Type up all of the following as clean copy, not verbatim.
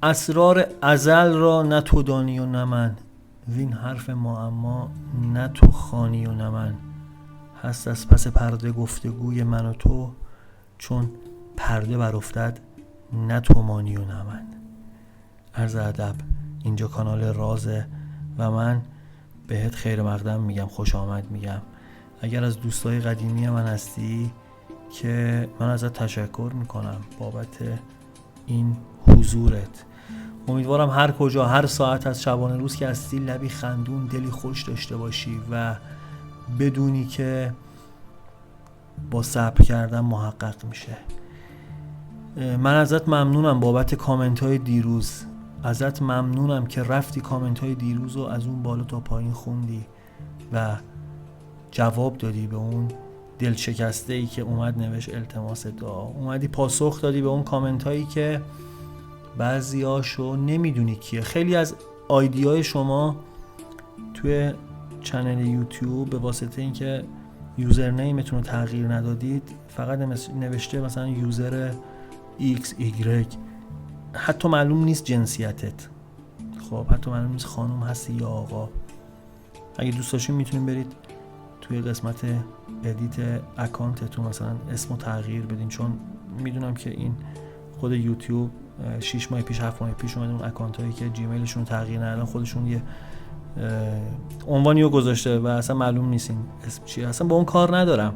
اسرار ازل را نه تو دانی و نه من، وین حرف معما نه تو خوانی و نه من. هست از پس پرده گفتگوی من و تو، چون پرده برافتد نه تو مانی و نه من. عرض ادب، اینجا کانال رازه و من بهت خیر مقدم میگم، خوش آمد میگم. اگر از دوستای قدیمی من هستی که من ازت تشکر میکنم بابت این حضورت. امیدوارم هر کجا هر ساعت از شبانه روز که هستی لبی خندون، دلی خوش داشته باشی و بدونی که با صبر کردن محقق میشه. من ازت ممنونم بابت کامنت های دیروز، ازت ممنونم که رفتی کامنت های دیروز رو از اون بالا تا پایین خوندی و جواب دادی به اون دل شکسته ای که اومد نوشت التماس دعا، اومدی پاسخ دادی به اون کامنت هایی که بعضیاشو نمیدونی کیه. خیلی از آیدیای شما توی چنل یوتیوب به واسطه اینکه یوزرنیمتون رو تغییر ندادید فقط نوشته مثلا یوزر XY، حتی معلوم نیست جنسیتت، خب حتی معلوم نیست خانم هستی یا آقا. اگه دوست داشتین میتونین برید توی قسمت ادیت اکانتتون مثلا اسمو تغییر بدین، چون میدونم که این خود یوتیوب 6 ماه پیش 7 ماه پیش اومده اون اکانت هایی که جیمیلشون رو تغییر ندادن خودشون یه عنوانی رو گذاشته و اصلا معلوم نیست این اسم چیه. اصلا با اون کار ندارم.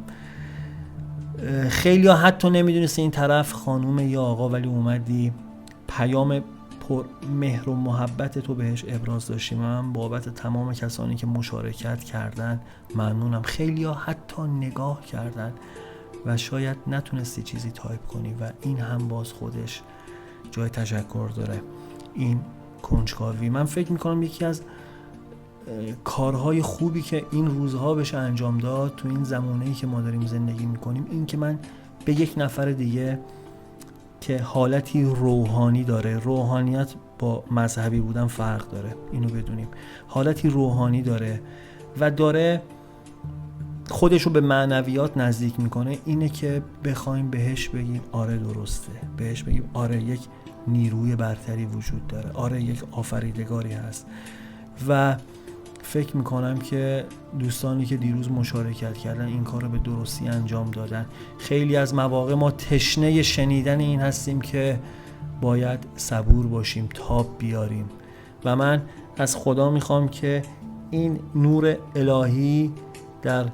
خیلی ها حتی نمیدونست این طرف خانوم یا آقا، ولی اومدی پیام پر مهر و محبت تو بهش ابراز داشتی. من بابت تمام کسانی که مشارکت کردن ممنونم. خیلی ها حتی نگاه کردن و شاید نتونستی چیزی تایپ کنی و این هم باز خودش جای تشکر داره. این کنجکاوی من فکر میکنم یکی از کارهای خوبی که این روزها بشه انجام داد تو این زمانه‌ای که ما داریم زندگی میکنیم، این که من به یک نفر دیگه که حالتی روحانی داره، روحانیت با مذهبی بودن فرق داره، اینو بدونیم، حالتی روحانی داره و داره خودشو به معنویات نزدیک میکنه، اینه که بخوایم بهش بگیم آره درسته، بهش بگیم آره یک نیروی برتری وجود داره، آره یک آفریدگاری هست. و فکر میکنم که دوستانی که دیروز مشارکت کردن این کار رو به درستی انجام دادن. خیلی از مواقع ما تشنه شنیدن این هستیم که باید صبور باشیم، تاب بیاریم و من از خدا میخوام که این نور الهی در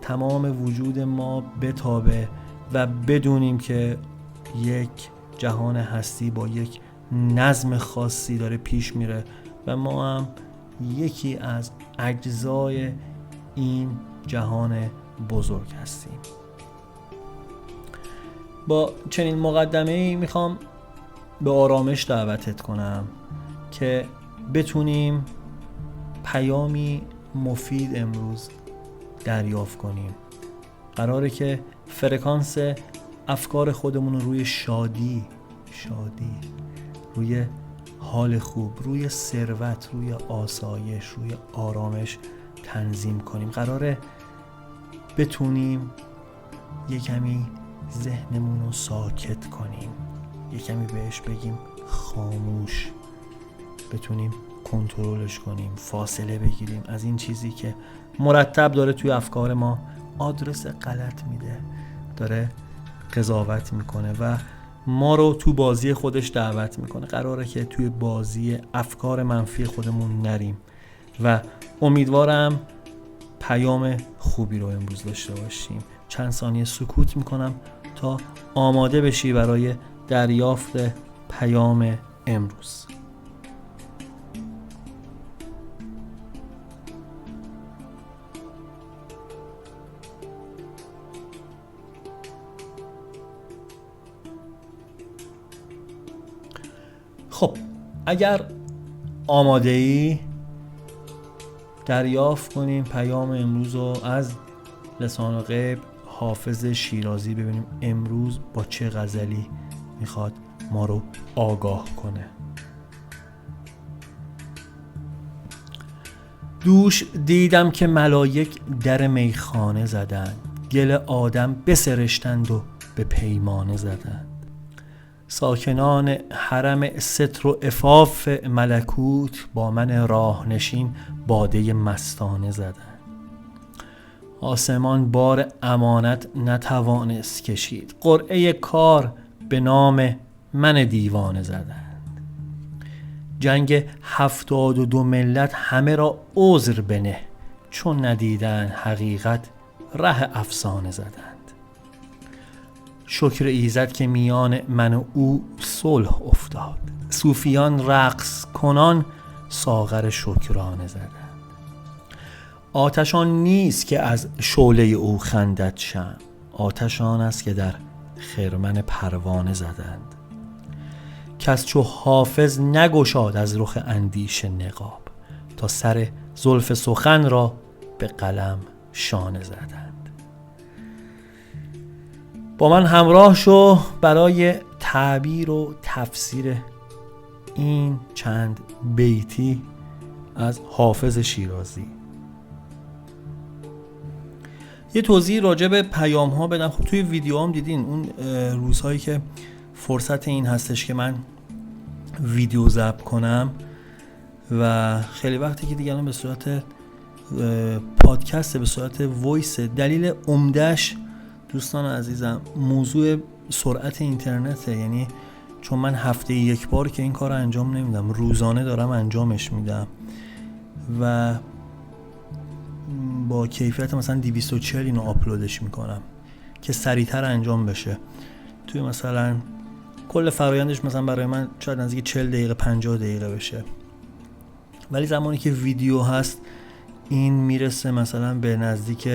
تمام وجود ما بتابه و بدونیم که یک جهان هستی با یک نظم خاصی داره پیش میره و ما هم یکی از اجزای این جهان بزرگ هستیم. با چنین مقدمه‌ای میخوام به آرامش دعوتت کنم که بتونیم پیامی مفید امروز دریافت کنیم. قراره که فرکانس افکار خودمون رو روی شادی، روی حال خوب، روی ثروت، روی آسایش، روی آرامش تنظیم کنیم. قراره بتونیم یه کمی ذهنمون رو ساکت کنیم، یه کمی بهش بگیم خاموش، بتونیم کنترلش کنیم، فاصله بگیریم از این چیزی که مرتب داره توی افکار ما آدرس غلط میده، داره قضاوت میکنه و ما رو تو بازی خودش دعوت میکنه. قراره که توی بازی افکار منفی خودمون نریم و امیدوارم پیام خوبی رو امروز داشته باشیم. چند ثانیه سکوت میکنم تا آماده بشی برای دریافت پیام امروز. خب اگر آماده ای دریافت کنیم پیام امروز رو از لسان غیب حافظ شیرازی، ببینیم امروز با چه غزلی میخواد ما رو آگاه کنه. دوش دیدم که ملائک در میخانه زدند، گل آدم بسرشتند و به پیمانه زدند. ساکنان حرم ستر و عفاف ملکوت با من راهنشین باده مستانه زدند. آسمان بار امانت نتوانست کشید، قرعه کار به نام من دیوانه زدند. جنگ 72 ملت همه را عذر بنه، چون ندیدن حقیقت ره افسانه زدند. شکر ایزد که میان من و او صلح افتاد، صوفیان رقص کنان ساغر شکرانه زدند. آتشان نیست که از شعله او خندد شمع، آتشان است که در خرمن پروانه زدند. کس چو حافظ نگشاد از رخ اندیشه نقاب، تا سر زلف سخن را به قلم شانه زدند. با من همراه شو برای تعبیر و تفسیر این چند بیتی از حافظ شیرازی. یه توضیح راجع به پیام ها بدم. خب توی ویدیو هم دیدین اون روزهایی که فرصت این هستش که من ویدیو ضبط کنم و خیلی وقتی که دیگه الان به صورت پادکست، به صورت وایس. دلیل عمده‌اش دوستان عزیزم موضوع سرعت اینترنته. یعنی چون من هفته یک بار که این کار رو انجام نمیدم، روزانه دارم انجامش میدم و با کیفیت مثلا 240 اینو آپلودش میکنم که سریعتر انجام بشه. توی مثلا کل فرایندش مثلا برای من شاید نزدیک 40 دقیقه 50 دقیقه بشه، ولی زمانی که ویدیو هست این میرسه مثلا به نزدیک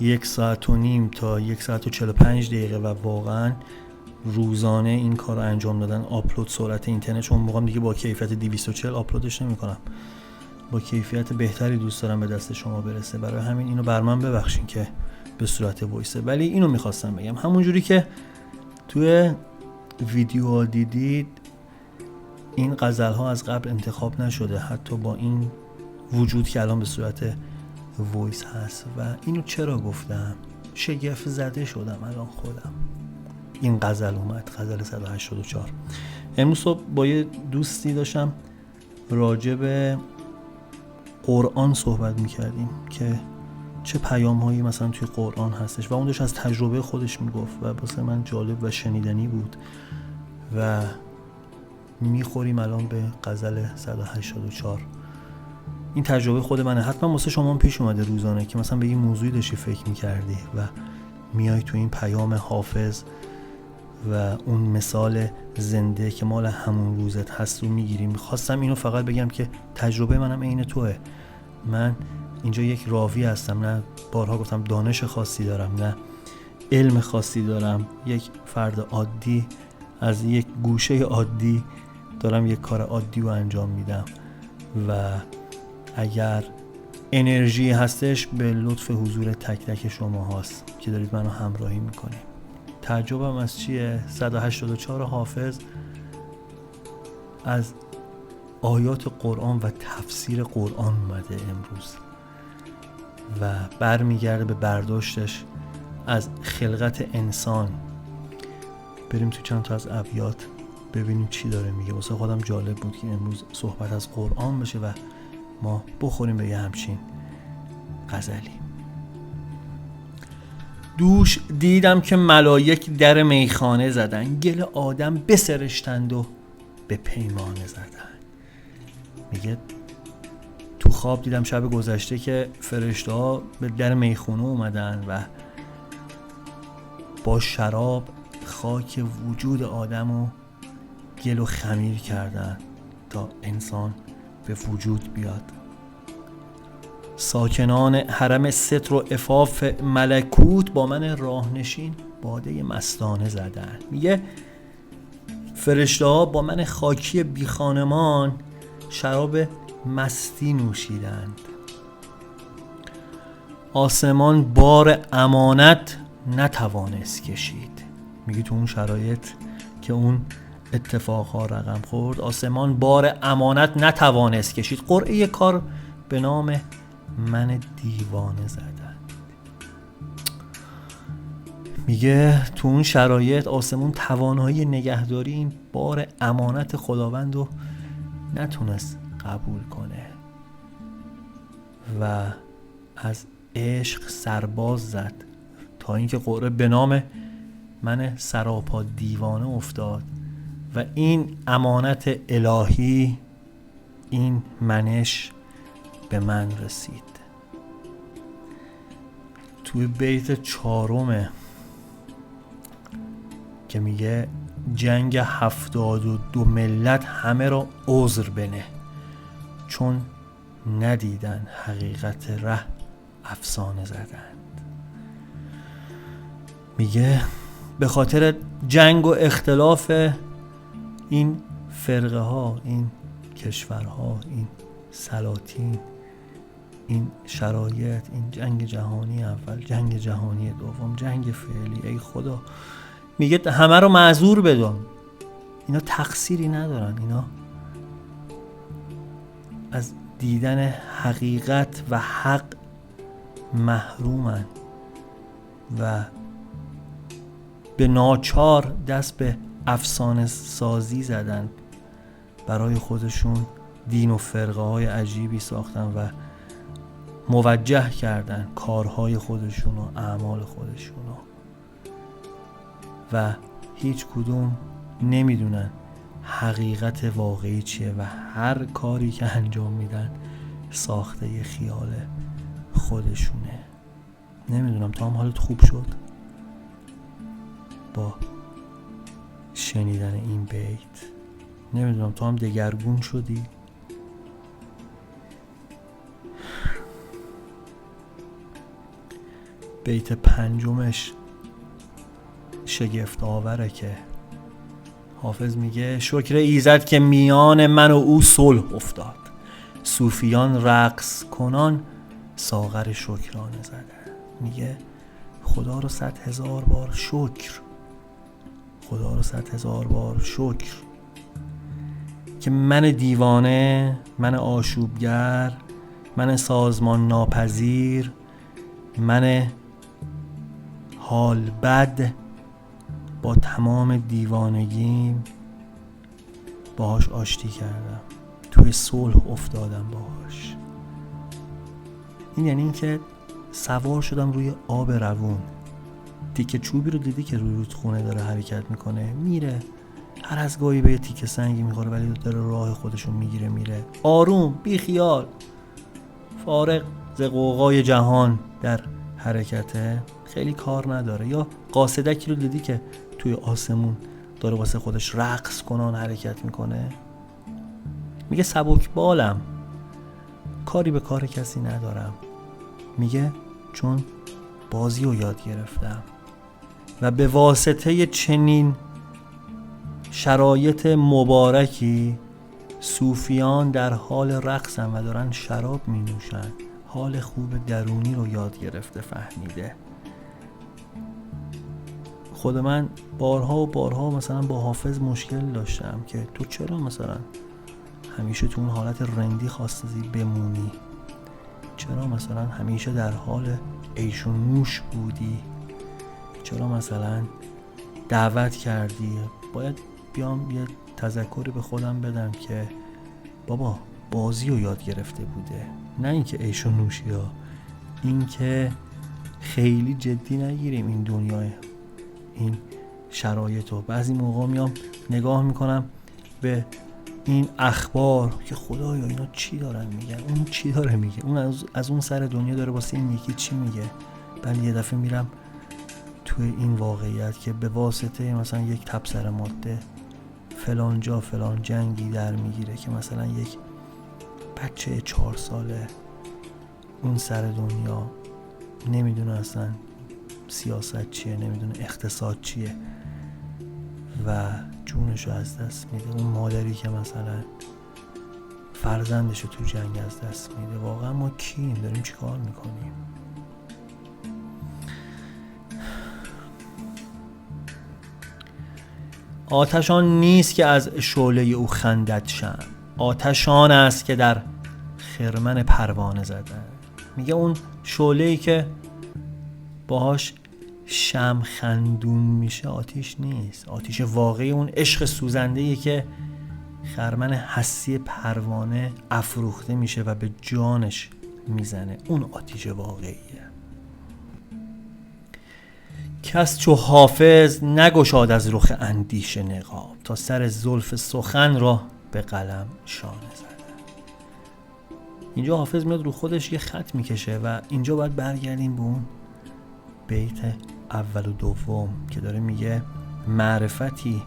1 ساعت و نیم تا 1 ساعت و 45 دقیقه و واقعا روزانه این کار رو انجام دادن. آپلود سرعت اینترنت چون موقعا دیگه با کیفیت 240 آپلودش نمی کنم، با کیفیت بهتری دوست دارم به دست شما برسه. برای همین اینو بر من ببخشین که به صورت وایسه، ولی اینو میخواستم بگم. همونجوری که توی ویدیو دیدید این غزل ها از قبل انتخاب نشده، حتی با این وجود که الان به صورت وایس هست. و اینو چرا گفتم؟ شگفت زده شدم الان خودم. این غزل اومد، غزل 184. امروز صبح با یه دوستی داشتم راجع به قرآن صحبت میکردیم که چه پیام هایی مثلا توی قرآن هستش و اون داشت از تجربه خودش میگفت و واسه من جالب و شنیدنی بود و میخوریم الان به غزل 184. این تجربه خود منه، حتما واسه شما هم پیش اومده روزانه که مثلا به این موضوعی داشتی فکر میکردی و میای تو این پیام حافظ و اون مثال زنده که مال همون روزت هست رو میگیری. میخواستم اینو فقط بگم که تجربه منم عین توه. من اینجا یک راوی هستم، نه بارها گفتم دانش خاصی دارم، نه علم خاصی دارم. یک فرد عادی از یک گوشه عادی دارم یک کار عادی رو انجام میدم و اگر انرژی هستش به لطف حضور تک تک شما هاست که دارید منو همراهی میکنید. تعجبم از چیه؟ 184 حافظ از آیات قرآن و تفسیر قرآن اومده امروز و برمیگرده به برداشتش از خلقت انسان. بریم تو چند تا از ابیات ببینیم چی داره میگه. واسه خودم جالب بود که امروز صحبت از قرآن بشه و ما بخوریم به یه همچین غزلی. دوش دیدم که ملائک در میخانه زدن، گل آدم بسرشتند و به پیمانه زدن. میگه تو خواب دیدم شب گذشته که فرشته ها به در میخونه اومدن و با شراب خاک وجود آدمو گل و خمیر کردن تا انسان به وجود بیاد. ساکنان حرم ستر و عفاف ملکوت با من راهنشین باده مستانه زدن. میگه فرشته ها با من خاکی بی خانمان شراب مستی نوشیدند. آسمان بار امانت نتوانست کشید. میگه تو اون شرایط که اون اتفاقها رقم خورد، آسمان بار امانت نتوانست کشید، قرعه کار به نام من دیوانه زدن. میگه تو اون شرایط آسمون توانایی نگهداری این بار امانت خداوند رو نتونست قبول کنه و از عشق سرباز زد تا اینکه قرعه به نام من سراپا دیوانه افتاد و این امانت الهی، این منش به من رسید. توی بیت 4 که میگه جنگ 72 ملت همه را عذر بنه، چون ندیدن حقیقت ره افسانه زدند. میگه به خاطر جنگ و اختلاف این فرقه ها، این کشورها، این سلاطین، این شرایط، این جنگ جهانی اول، جنگ جهانی دوم، جنگ فعلی، ای خدا میگه همه رو معذور بدون، اینا تقصیری ندارن، اینا از دیدن حقیقت و حق محرومن و به ناچار دست به افسانه سازی زدن، برای خودشون دین و فرقه های عجیبی ساختن و موجه کردن کارهای خودشون و اعمال خودشون و هیچ کدوم نمیدونن حقیقت واقعی چیه و هر کاری که انجام میدن ساخته یه خیال خودشونه. نمیدونم تو هم حالت خوب شد با شنیدن این بیت؟ نمیدونم تو هم دگرگون شدی؟ بیت 5 شگفت آوره که حافظ میگه شکر ایزد که میان من و او صلح افتاد، صوفیان رقص کنان ساغر شکرانه زدن. میگه خدا رو 100,000 بار شکر، خدا رو 100,000 بار شکر که من دیوانه، من آشوبگر، من سازمان ناپذیر، من حال بد با تمام دیوانگیم باهاش آشتی کردم، توی صلح افتادم باهاش. این یعنی این که سوار شدم روی آب روون. تیکه چوبی رو دیدی که روی رودخونه داره حرکت میکنه، میره، هر از گاهی به یه تیکه سنگی میخوره ولی داره راه خودشو میگیره میره، آروم، بی خیال، فارغ ز غوغای جهان در حرکته، خیلی کار نداره. یا قاصدکی رو دیدی که توی آسمون داره واسه خودش رقص کنان حرکت میکنه، میگه سبک بالم، کاری به کار کسی ندارم. میگه چون بازی رو یاد گرفتم و به واسطه چنین شرایط مبارکی صوفیان در حال رقصن و دارن شراب می نوشن، حال خوب درونی رو یاد گرفته، فهمیده. خود من بارها و بارها مثلا با حافظ مشکل داشتم که تو چرا مثلا همیشه تو اون حالت رندی خواستی بمونی، چرا مثلا همیشه در حال عیش و نوش بودی، چرا مثلا دعوت کردی. باید بیام یه تذکری به خودم بدم که بابا بازی رو یاد گرفته بوده، نه اینکه عیش و نوشی ها، این که خیلی جدی نگیریم این دنیای این شرایط رو. بعضی موقع میام نگاه میکنم به این اخبار که خدایا اینا چی دارن میگن، اون چی داره میگه، اون از اون سر دنیا داره واسه این یکی چی میگه. بعد یه دفعه میرم توی این واقعیت که به واسطه مثلا یک تبصره ماده فلان جا فلان جنگی در میگیره که مثلا یک بچه 4 ساله اون سر دنیا نمیدونه اصلا سیاست چیه، نمیدونه اقتصاد چیه و جونشو از دست میده. اون مادری که مثلا فرزندشو تو جنگ از دست میده. واقعا ما کیم؟ داریم چی کار میکنیم؟ آتشان نیست که از شعله او خندد شمع، آتشان است که در خرمن پروانه زدن. میگه اون شعله‌ای که باهاش شمع خندون میشه آتیش نیست. آتیش واقعی اون عشق سوزنده‌ایه که خرمن حسی پروانه افروخته میشه و به جانش میزنه. اون آتیش واقعیه. کس چو حافظ نگشاد از رخ اندیشه نقاب، تا سر زلف سخن را به قلم شانه زده. اینجا حافظ میاد رو خودش یه خط میکشه و اینجا باید برگردیم به اون بیت اول و دوم که داره میگه معرفتی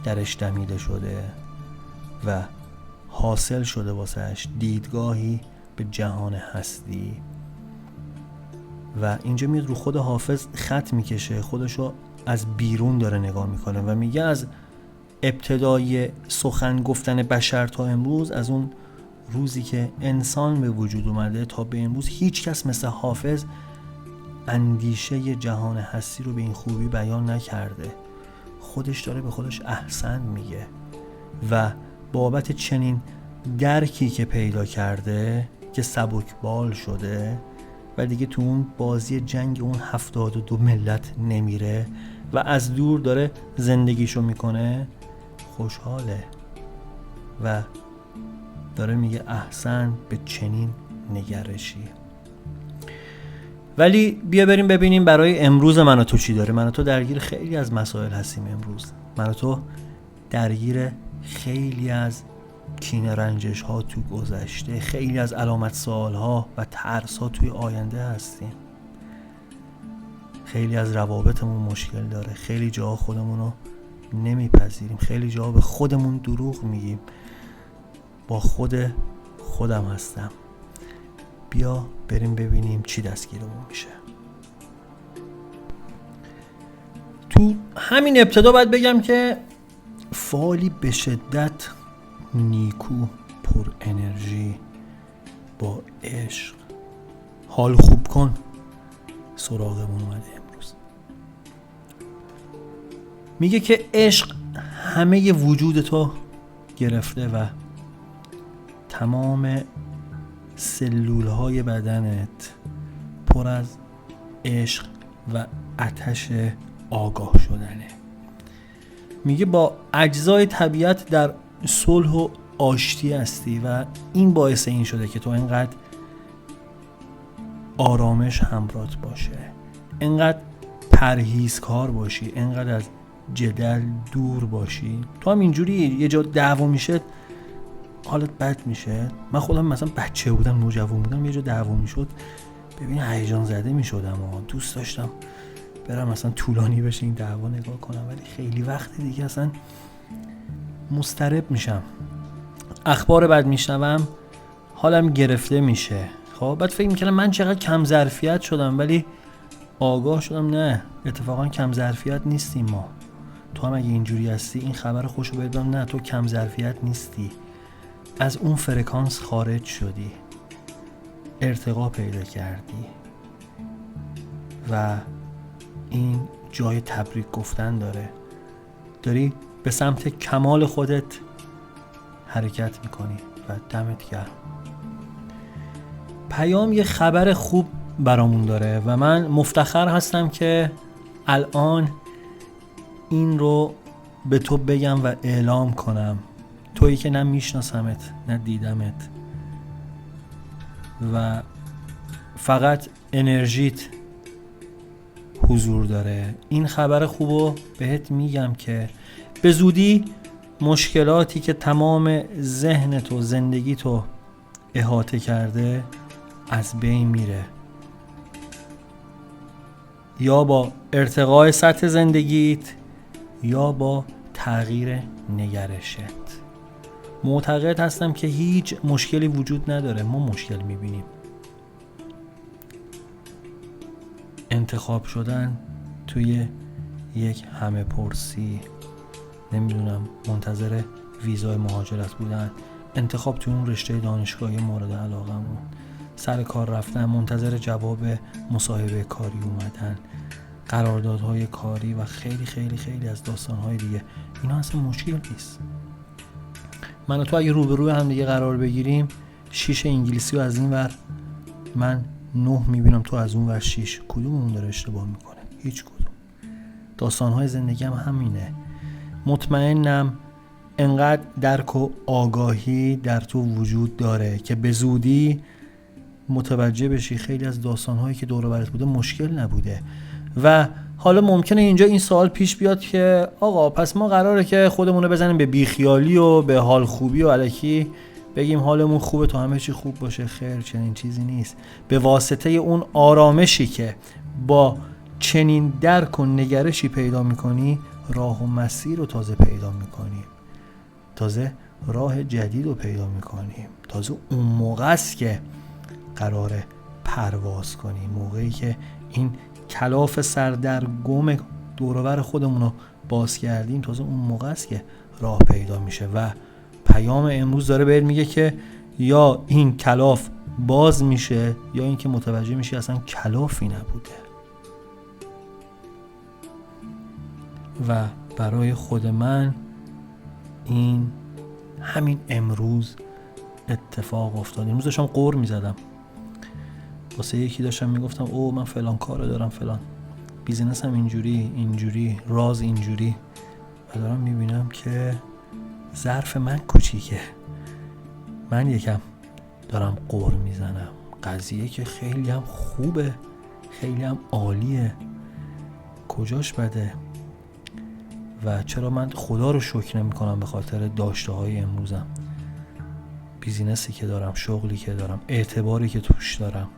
درش دمیده شده و حاصل شده واسهش دیدگاهی به جهان هستی. و اینجا میاد رو خود حافظ خط میکشه، خودشو از بیرون داره نگاه میکنه و میگه از ابتدای سخن گفتن بشر تا امروز، از اون روزی که انسان به وجود اومده تا به امروز، هیچ کس مثل حافظ اندیشه جهان هستی رو به این خوبی بیان نکرده. خودش داره به خودش احسن میگه و بابت چنین درکی که پیدا کرده که سبکبال شده و دیگه تو اون بازی جنگ اون 72 ملت نمیره و از دور داره زندگیشو میکنه، خوشحاله و داره میگه احسن به چنین نگرشی. ولی بیا بریم ببینیم برای امروز من و تو چی داره. من و تو درگیر خیلی از مسائل هستیم امروز. من و تو درگیر خیلی از کینه رنجش ها تو گذشته، خیلی از علامت سوال ها و ترس ها توی آینده هستیم. خیلی از روابطمون مشکل داره، خیلی جاها خودمون رو نمیپذیریم، خیلی جاها به خودمون دروغ میگیم. با خودم هستم. بیا بریم ببینیم چی دستگیرمون میشه. تو همین ابتدا باید بگم که فعالی به شدت نیکو، پر انرژی، با عشق، حال خوب کن سراغمون اومده امروز. میگه که عشق همه وجود تو گرفته و تمام سلولهای بدنت پر از عشق و آتش آگاه شدنه. میگه با اجزای طبیعت در صلح و آشتی هستی و این باعث این شده که تو اینقدر آرامش همراهت باشه، اینقدر پرهیزکار باشی، اینقدر از جدل دور باشی. تو هم اینجوری یه جا دعوا میشه حالت بد میشه. من خودم مثلا بچه بودم، نوجوان بودم، یه جا دعوا میشد ببین هیجان زده میشدم و دوست داشتم برم مثلا طولانی بشه این دعوا نگاه کنم، ولی خیلی وقت دیگه اصلا مضطرب میشم، اخبار بد میشنوم، حالم گرفته میشه. خب بعد فکر میکنم من چقدر کم ظرفیت شدم، ولی آگاه شدم نه، اتفاقا کم ظرفیت نیستیم ما. تو هم اگه اینجوری هستی این خبر خوشو بدم، نه تو کم ظرفیت نیستی، از اون فرکانس خارج شدی، ارتقا پیدا کردی و این جای تبریک گفتن داره. داری به سمت کمال خودت حرکت میکنی و دمت گرم. پیام یه خبر خوب برامون داره و من مفتخر هستم که الان این رو به تو بگم و اعلام کنم. تویی که نه میشناسمت نه دیدمت و فقط انرژیت حضور داره. این خبر خوبو بهت میگم که به زودی مشکلاتی که تمام ذهنت و زندگیتو احاطه کرده از بین میره، یا با ارتقاء سطح زندگیت یا با تغییر نگرشت. معتقد هستم که هیچ مشکلی وجود نداره، ما مشکل میبینیم. انتخاب شدن توی یک همه پرسی، نمیدونم منتظر ویزای مهاجرت بودن، انتخاب توی اون رشته دانشگاهی مورد علاقمون، سر کار رفتن، منتظر جواب مصاحبه کاری اومدن، قراردادهای کاری و خیلی خیلی خیلی از داستانهای دیگه. اینا اصلا مشکل نیست. من و تو اگه روبروی هم دیگه قرار بگیریم، 6 انگلیسی رو از این ور من 9 میبینم، تو از اون ور 6، کدوممون داره اشتباه میکنه؟ هیچ کدوم. داستانهای زندگی هم همینه. مطمئنم انقدر درک و آگاهی در تو وجود داره که به زودی متوجه بشی خیلی از داستانهایی که دور و برت بوده مشکل نبوده. و حالا ممکنه اینجا این سوال پیش بیاد که آقا پس ما قراره که خودمون رو بزنیم به بیخیالی و به حال خوبی و الکی بگیم حالمون خوبه تا همه چی خوب باشه. خیر، چنین چیزی نیست. به واسطه اون آرامشی که با چنین درک و نگرشی پیدا میکنی، راه و مسیر رو تازه پیدا میکنیم، تازه راه جدید رو پیدا میکنیم. تازه اون موقع است که قراره پرواز کنیم، موقعی که این کلاف سردرگم دوروبر خودمون رو باز کردیم، تازه اون موقع است که راه پیدا میشه. و پیام امروز داره بهت میگه که یا این کلاف باز میشه یا این که متوجه میشی اصلا کلافی نبوده. و برای خود من این همین امروز اتفاق افتاد. امروز داشتم قور میزدم واسه یکی، داشتم میگفتم او من فلان کارو دارم، فلان بیزینسم اینجوری راز اینجوری، و دارم میبینم که ظرف من کوچیکه، من یکم دارم قور میزنم. قضیه که خیلی هم خوبه، خیلی هم عالیه، کجاش بده؟ و چرا من خدا رو شکر نمی کنم به خاطر داشته های امروزم، بیزینسی که دارم، شغلی که دارم، اعتباری که توش دارم؟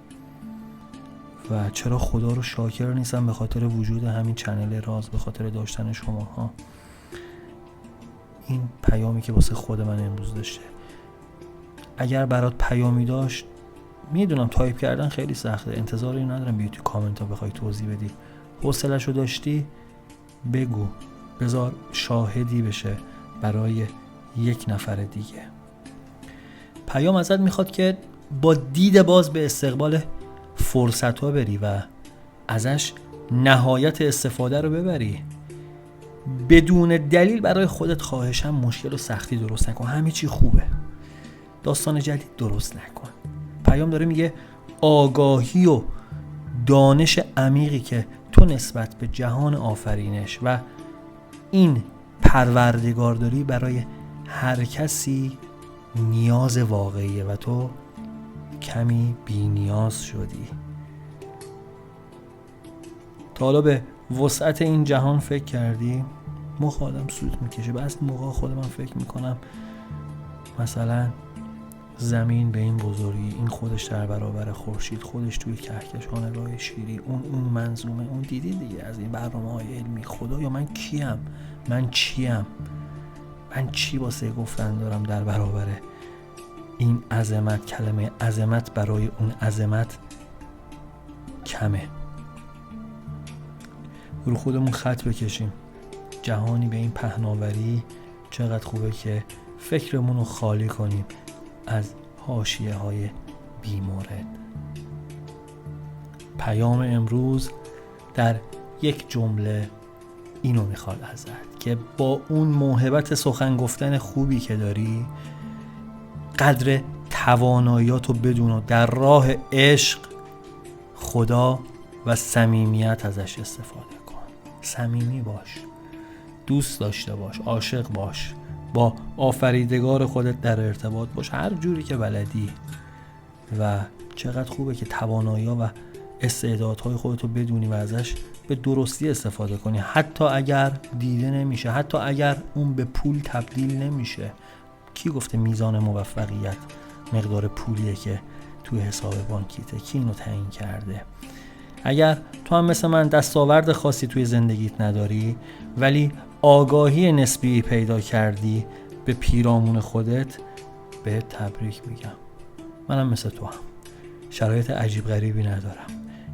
و چرا خدا رو شاکر نیستم به خاطر وجود همین چنل راز، به خاطر داشتن شماها؟ این پیامی که واسه خود من امروز داشته. اگر برات پیامی داشت، میدونم تایپ کردن خیلی سخته، انتظاری ندارم بیای تو کامنت ها بخوای توضیح بدی. حوصله‌شو داشتی بگو، بذار شاهدی بشه برای یک نفر دیگه. پیام ازت میخواد که با دید باز به استقبال فرصت ها بری و ازش نهایت استفاده رو ببری. بدون دلیل برای خودت خواهشم مشکل و سختی درست نکن. همه چی خوبه، داستان جدید درست نکن. پیام داره میگه آگاهی و دانش عمیقی که تو نسبت به جهان آفرینش و این پروردگار داری برای هر کسی نیاز واقعیه و تو کمی بی نیاز شدی. تا حالا به وسعت این جهان فکر کردی؟ مخ آدم سود میکشه. بعضی موقع خود من فکر میکنم مثلا زمین به این بزرگی، این خودش در برابر خورشید، خودش توی کهکشان راه شیری، اون منظومه، اون دیدی دیگه از این برنامه‌های علمی. خدا یا من کیم؟ من چیم؟ من چی واسه گفتن دارم در برابر این عظمت؟ کلمه عظمت برای اون عظمت کمه. رو خودمون خط بکشیم. جهانی به این پهناوری چقدر خوبه که فکرمون رو خالی کنیم از حاشیه های بیمورد. پیام امروز در یک جمله اینو میخواد ازت که با اون موهبت سخن گفتن خوبی که داری، قدر تواناییاتو بدون و در راه عشق، خدا و صمیمیت ازش استفاده کن. صمیمی باش، دوست داشته باش، عاشق باش، با آفریدگار خودت در ارتباط باش هر جوری که بلدی. و چقدر خوبه که توانایی‌ها و استعدادهای خودتو بدونی و ازش به درستی استفاده کنی، حتی اگر دیده نمیشه، حتی اگر اون به پول تبدیل نمیشه. کی گفته میزان موفقیت مقدار پولیه که توی حساب بانکیته؟ کی اینو تعیین کرده؟ اگر تو هم مثل من دستاورد خاصی توی زندگیت نداری ولی آگاهی نسبی پیدا کردی به پیرامون خودت، بهت تبریک میگم. منم مثل تو هم شرایط عجیب غریبی ندارم،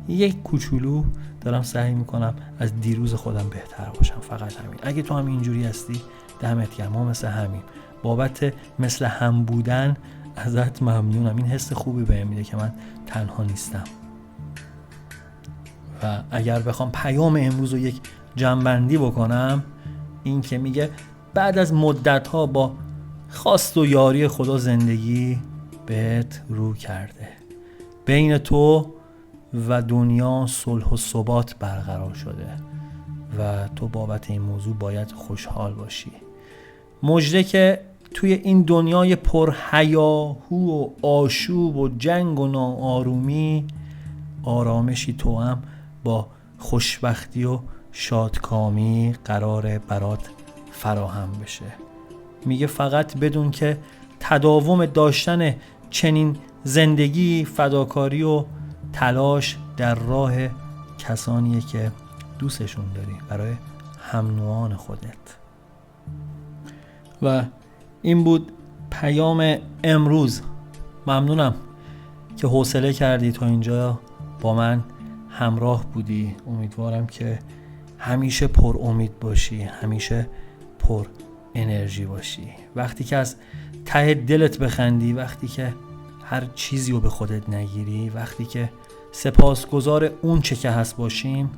یک کوچولو دارم سعی میکنم از دیروز خودم بهتر باشم، فقط همین. اگه تو هم اینجوری هستی دمت گرم، ما مثل همین. بابت مثل هم بودن ازت ممنونم. این حس خوبی بهم میده که من تنها نیستم. و اگر بخوام پیام امروز رو یک جمع‌بندی بکنم، این که میگه بعد از مدت‌ها با خواست و یاری خدا زندگی بهت رو کرده، بین تو و دنیا صلح و ثبات برقرار شده و تو بابت این موضوع باید خوشحال باشی. مژده که توی این دنیای پر هیاهو و آشوب و جنگ و ناآرومی آرامشی تو هم با خوشبختی و شادکامی قراره برات فراهم بشه. میگه فقط بدون که تداوم داشتن چنین زندگی فداکاری و تلاش در راه کسانیه که دوستشون داری، برای هم نوعان خودت. و این بود پیام امروز. ممنونم که حوصله کردی تا اینجا با من همراه بودی. امیدوارم که همیشه پر امید باشی، همیشه پر انرژی باشی. وقتی که از ته دلت بخندی، وقتی که هر چیزی رو به خودت نگیری، وقتی که سپاسگزار اون چه که هست باشیم،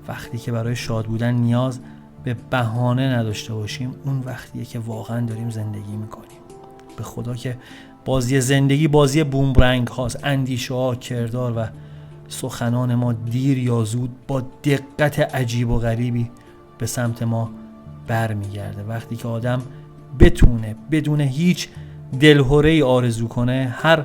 وقتی که برای شاد بودن نیاز به بهانه نداشته باشیم، اون وقتیه که واقعا داریم زندگی میکنیم. به خدا که بازی زندگی بازی بومرنگ هاست. اندیشه ها، کردار و سخنان ما دیر یا زود با دقت عجیب و غریبی به سمت ما برمیگرده. وقتی که آدم بتونه بدون هیچ دلهره‌ای آرزو کنه، هر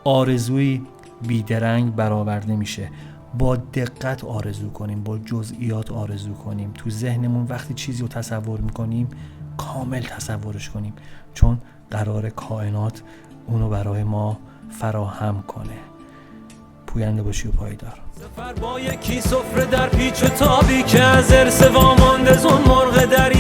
آرزویی بیدرنگ برآورده میشه. با دقت آرزو کنیم، با جزئیات آرزو کنیم. تو ذهنمون وقتی چیزی رو تصور میکنیم کامل تصورش کنیم، چون قرار کائنات اونو برای ما فراهم کنه. پوینده باشی و پایدار. سفر با یکی سفره در پیچ و تابی که از ارث وامانده زون مرغ دری